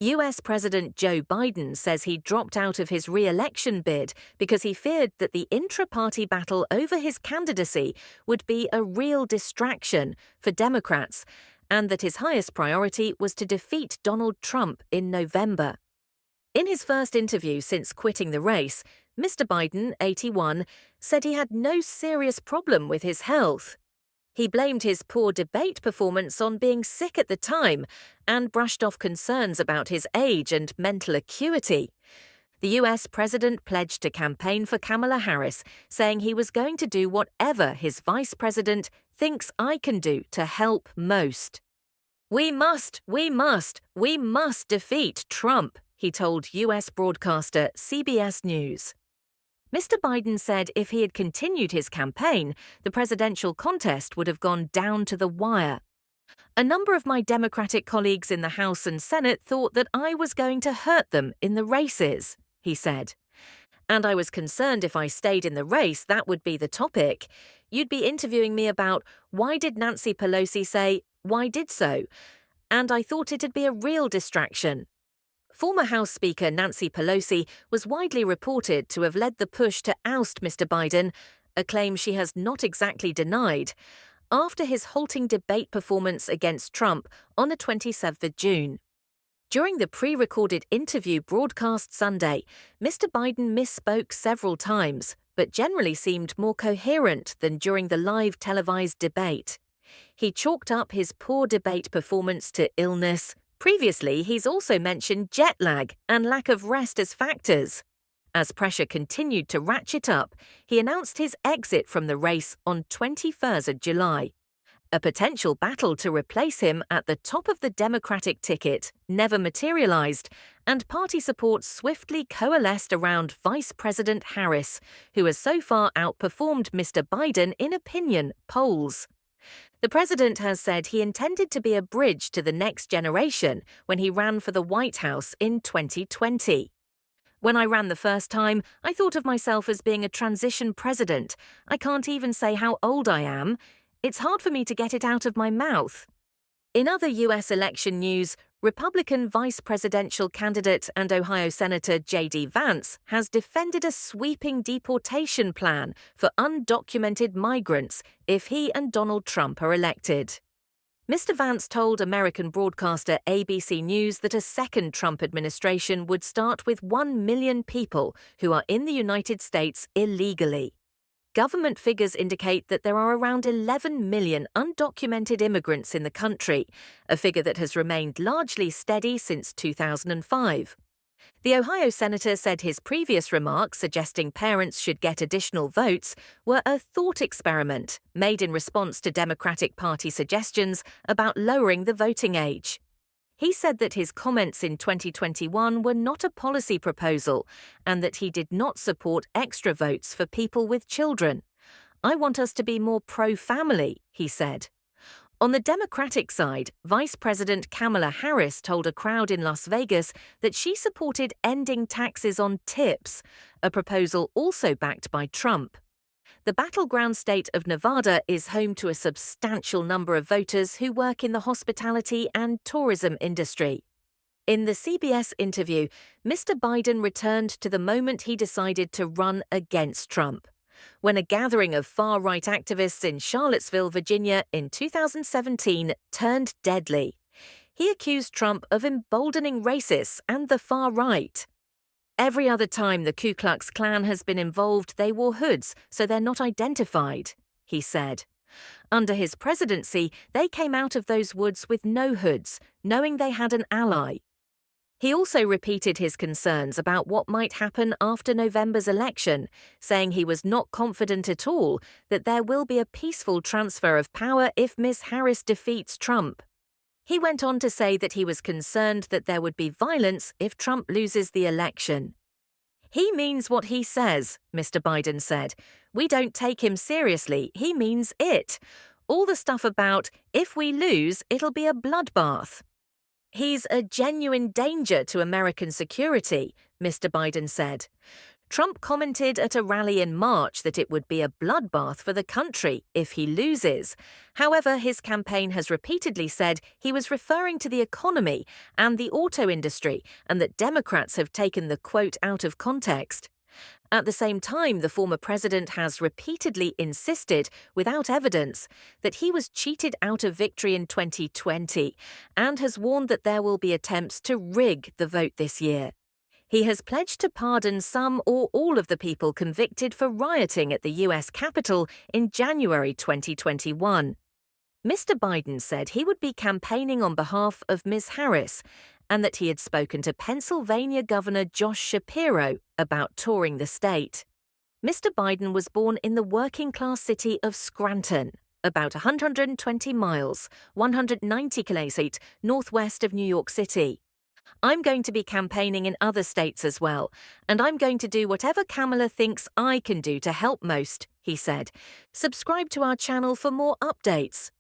US President Joe Biden says he dropped out of his re-election bid because he feared that the intra-party battle over his candidacy would be a real distraction for Democrats, and that his highest priority was to defeat Donald Trump in November. In his first interview since quitting the race, Mr. Biden, 81, said he had no serious problem with his health. He blamed his poor debate performance on being sick at the time and brushed off concerns about his age and mental acuity. The US president pledged to campaign for Kamala Harris, saying he was going to do whatever his vice president thinks I can do to help most. We must defeat Trump, he told US broadcaster CBS News. Mr. Biden said if he had continued his campaign, the presidential contest would have gone down to the wire. A number of my Democratic colleagues in the House and Senate thought that I was going to hurt them in the races, he said. And I was concerned if I stayed in the race, that would be the topic. You'd be interviewing me about why did Nancy Pelosi say, why did so? And I thought it'd be a real distraction. Former House Speaker Nancy Pelosi was widely reported to have led the push to oust Mr. Biden, a claim she has not exactly denied, after his halting debate performance against Trump on the 27th of June. During the pre-recorded interview broadcast Sunday, Mr. Biden misspoke several times, but generally seemed more coherent than during the live televised debate. He chalked up his poor debate performance to illness. Previously, he's also mentioned jet lag and lack of rest as factors. As pressure continued to ratchet up, he announced his exit from the race on 21st of July. A potential battle to replace him at the top of the Democratic ticket never materialized, and party support swiftly coalesced around Vice-President Harris, who has so far outperformed Mr. Biden in opinion polls. The president has said he intended to be a bridge to the next generation when he ran for the White House in 2020. When I ran the first time, I thought of myself as being a transition president. I can't even say how old I am. It's hard for me to get it out of my mouth. In other U.S. election news, Republican vice presidential candidate and Ohio Senator J.D. Vance has defended a sweeping deportation plan for undocumented migrants if he and Donald Trump are elected. Mr. Vance told American broadcaster ABC News that a second Trump administration would start with 1 million people who are in the United States illegally. Government figures indicate that there are around 11 million undocumented immigrants in the country, a figure that has remained largely steady since 2005. The Ohio senator said his previous remarks suggesting parents should get additional votes were a thought experiment made in response to Democratic Party suggestions about lowering the voting age. He said that his comments in 2021 were not a policy proposal and that he did not support extra votes for people with children. I want us to be more pro-family, he said. On the Democratic side, Vice President Kamala Harris told a crowd in Las Vegas that she supported ending taxes on tips, a proposal also backed by Trump. The battleground state of Nevada is home to a substantial number of voters who work in the hospitality and tourism industry. In the CBS interview, Mr. Biden returned to the moment he decided to run against Trump, when a gathering of far-right activists in Charlottesville, Virginia in 2017 turned deadly. He accused Trump of emboldening racists and the far right. Every other time the Ku Klux Klan has been involved, they wore hoods, so they're not identified, he said. Under his presidency, they came out of those woods with no hoods, knowing they had an ally. He also repeated his concerns about what might happen after November's election, saying he was not confident at all that there will be a peaceful transfer of power if Ms. Harris defeats Trump. He went on to say that he was concerned that there would be violence if Trump loses the election. He means what he says, Mr. Biden said. We don't take him seriously. He means it. All the stuff about, if we lose, it'll be a bloodbath. He's a genuine danger to American security, Mr. Biden said. Trump commented at a rally in March that it would be a bloodbath for the country if he loses. However, his campaign has repeatedly said he was referring to the economy and the auto industry, and that Democrats have taken the quote out of context. At the same time, the former president has repeatedly insisted, without evidence, that he was cheated out of victory in 2020 and has warned that there will be attempts to rig the vote this year. He has pledged to pardon some or all of the people convicted for rioting at the U.S. Capitol in January 2021. Mr. Biden said he would be campaigning on behalf of Ms. Harris and that he had spoken to Pennsylvania Governor Josh Shapiro about touring the state. Mr. Biden was born in the working-class city of Scranton, about 120 miles, 190 km northwest of New York City. I'm going to be campaigning in other states as well, and I'm going to do whatever Kamala thinks I can do to help most, he said. Subscribe to our channel for more updates.